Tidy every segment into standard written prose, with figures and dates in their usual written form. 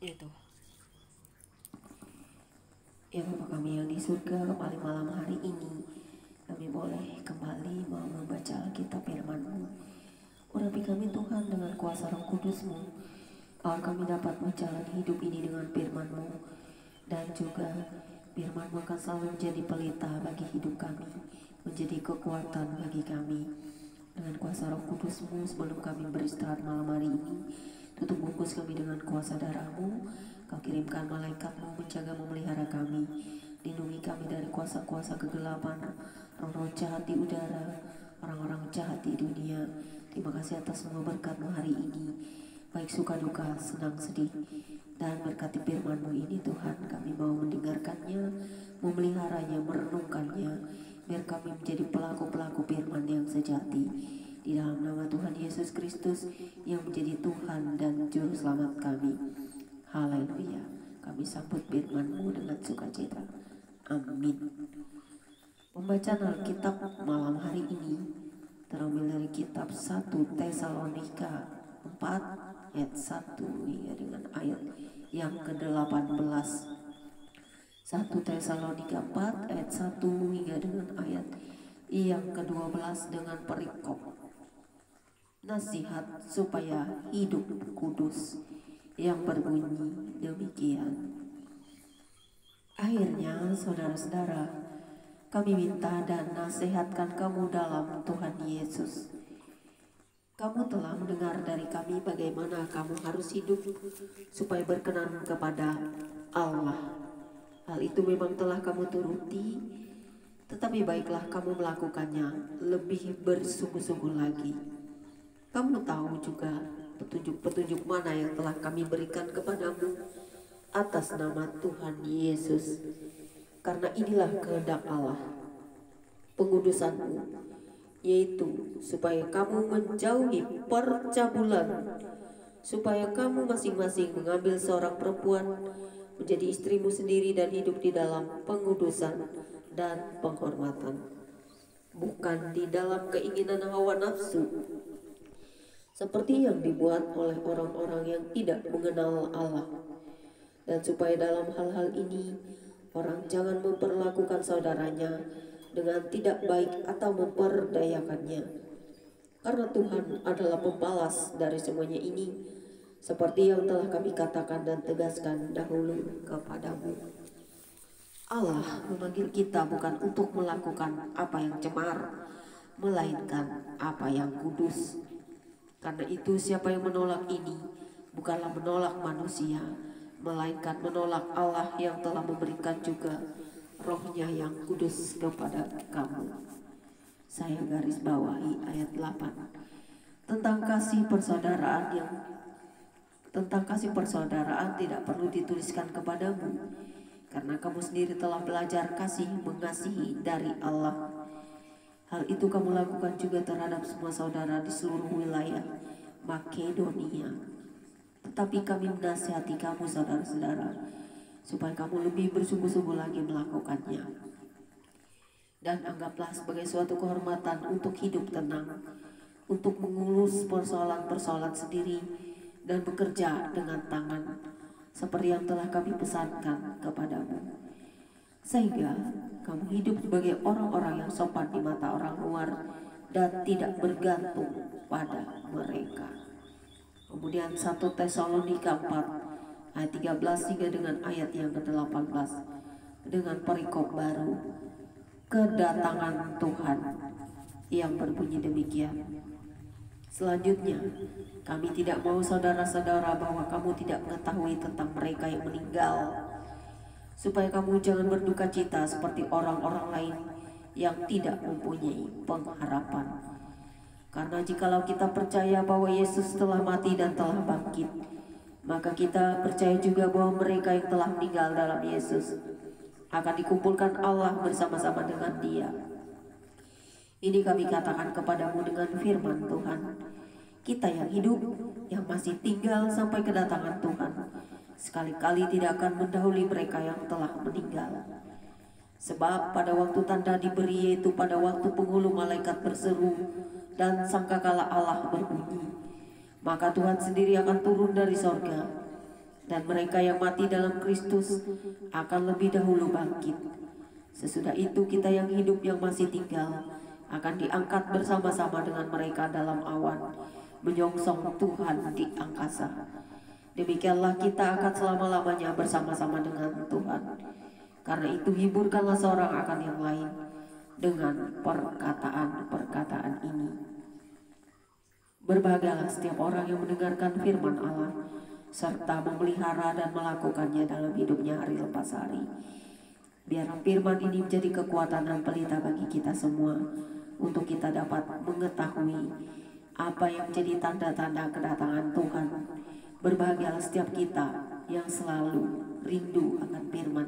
Itu ya Bapa kami yang di surga, kembali malam hari ini kami boleh kembali mau membaca Alkitab firman-Mu. Urapi kami Tuhan dengan kuasa Roh Kudus-Mu, agar kami dapat menjalani hidup ini dengan firman-Mu, dan juga firman-Mu akan selalu menjadi pelita bagi hidup kami, menjadi kekuatan bagi kami. Dengan kuasa Roh Kudus-Mu, sebelum kami beristirahat malam hari ini, tutup bungkus kami dengan kuasa darah-Mu. Kau kirimkan malaikat-Mu menjaga memelihara kami. Lindungi kami dari kuasa-kuasa kegelapan, roh-roh jahat di udara, orang-orang jahat di dunia. Terima kasih atas semua berkat-Mu hari ini, baik suka duka, senang sedih. Dan berkati firman-Mu ini Tuhan, kami mau mendengarkannya, memeliharanya, merenungkannya, biar kami menjadi pelaku-pelaku firman yang sejati. Di dalam nama Tuhan Yesus Kristus yang menjadi Tuhan dan Juru Selamat kami. Haleluya. Kami sambut firman-Mu dengan sukacita. Amin. Pembacaan Alkitab malam hari ini terambil dari kitab 1 Tesalonika 4 ayat 1 hingga dengan ayat yang ke-18. 1 Tesalonika 4 ayat 1 hingga dengan ayat yang ke-12 dengan perikop nasihat supaya hidup kudus yang berbunyi demikian. Akhirnya saudara-saudara, kami minta dan nasihatkan kamu dalam Tuhan Yesus. Kamu telah mendengar dari kami bagaimana kamu harus hidup supaya berkenan kepada Allah. Hal itu memang telah kamu turuti, tetapi baiklah kamu melakukannya lebih bersungguh-sungguh lagi. Kamu tahu juga petunjuk-petunjuk mana yang telah kami berikan kepadamu atas nama Tuhan Yesus. Karena inilah kehendak Allah, pengudusanmu, yaitu supaya kamu menjauhi percabulan, supaya kamu masing-masing mengambil seorang perempuan menjadi istrimu sendiri dan hidup di dalam pengudusan dan penghormatan, bukan di dalam keinginan hawa nafsu, seperti yang dibuat oleh orang-orang yang tidak mengenal Allah. Dan supaya dalam hal-hal ini orang jangan memperlakukan saudaranya dengan tidak baik atau memperdayakannya, karena Tuhan adalah pembalas dari semuanya ini, seperti yang telah kami katakan dan tegaskan dahulu kepadamu. Allah memanggil kita bukan untuk melakukan apa yang cemar, melainkan apa yang kudus. Karena itu siapa yang menolak ini bukanlah menolak manusia, melainkan menolak Allah yang telah memberikan juga Roh-Nya yang kudus kepada kamu. Saya garis bawahi ayat 8. Tentang kasih persaudaraan tidak perlu dituliskan kepadamu, karena kamu sendiri telah belajar kasih mengasihi dari Allah. Hal itu kamu lakukan juga terhadap semua saudara di seluruh wilayah Makedonia. Tetapi kami menasihati kamu saudara-saudara, supaya kamu lebih bersungguh-sungguh lagi melakukannya. Dan anggaplah sebagai suatu kehormatan untuk hidup tenang, untuk mengurus persoalan-persoalan sendiri, dan bekerja dengan tangan, seperti yang telah kami pesankan kepadamu, sehingga kamu hidup sebagai orang-orang yang sopan di mata orang luar dan tidak bergantung pada mereka. Kemudian 1 Tesalonika 4 ayat 13 hingga dengan ayat yang ke-18 dengan perikop baru, kedatangan Tuhan, yang berbunyi demikian. Selanjutnya, kami tidak mau saudara-saudara bahwa kamu tidak mengetahui tentang mereka yang meninggal, supaya kamu jangan berduka cita seperti orang-orang lain yang tidak mempunyai pengharapan. Karena jikalau kita percaya bahwa Yesus telah mati dan telah bangkit, maka kita percaya juga bahwa mereka yang telah meninggal dalam Yesus akan dikumpulkan Allah bersama-sama dengan Dia. Ini kami katakan kepadamu dengan firman Tuhan. Kita yang hidup, yang masih tinggal sampai kedatangan Tuhan, sekali-kali tidak akan mendahului mereka yang telah meninggal. Sebab pada waktu tanda diberi, yaitu pada waktu penghulu malaikat berseru dan sangkakala Allah berbunyi, maka Tuhan sendiri akan turun dari sorga dan mereka yang mati dalam Kristus akan lebih dahulu bangkit. Sesudah itu kita yang hidup yang masih tinggal akan diangkat bersama-sama dengan mereka dalam awan, menyongsong Tuhan di angkasa. Demikianlah kita akan selama-lamanya bersama-sama dengan Tuhan. Karena itu hiburkanlah seorang akan yang lain dengan perkataan-perkataan ini. Berbahagialah setiap orang yang mendengarkan firman Allah serta memelihara dan melakukannya dalam hidupnya hari lepas hari. Biarlah firman ini menjadi kekuatan dan pelita bagi kita semua untuk kita dapat mengetahui apa yang menjadi tanda-tanda kedatangan Tuhan. Berbahagialah setiap kita yang selalu rindu akan firman.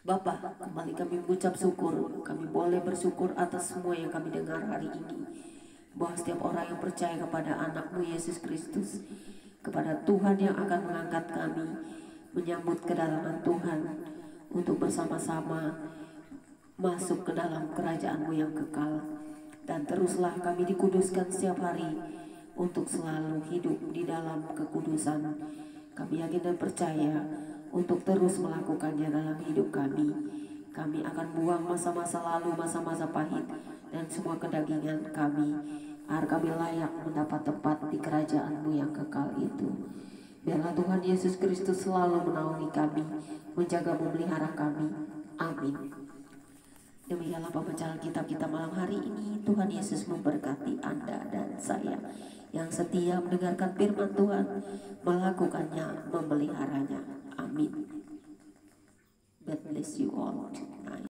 Bapa, kembali kami mengucap syukur. Kami boleh bersyukur atas semua yang kami dengar hari ini, bahwa setiap orang yang percaya kepada anak-Mu Yesus Kristus, kepada Tuhan yang akan mengangkat kami menyambut kedatangan Tuhan untuk bersama-sama masuk ke dalam kerajaan-Mu yang kekal. Dan teruslah kami dikuduskan setiap hari untuk selalu hidup di dalam kekudusan. Kami yakin dan percaya untuk terus melakukannya dalam hidup kami. Kami akan buang masa-masa lalu, masa-masa pahit dan semua kedagingan kami, agar kami layak mendapat tempat di kerajaan-Mu yang kekal itu. Biarlah Tuhan Yesus Kristus selalu menaungi kami, menjaga memelihara kami. Amin. Demikianlah pembacaan kitab kita malam hari ini. Tuhan Yesus memberkati Anda dan saya yang setia mendengarkan firman Tuhan, melakukannya, memeliharanya. Amin. God bless you all tonight.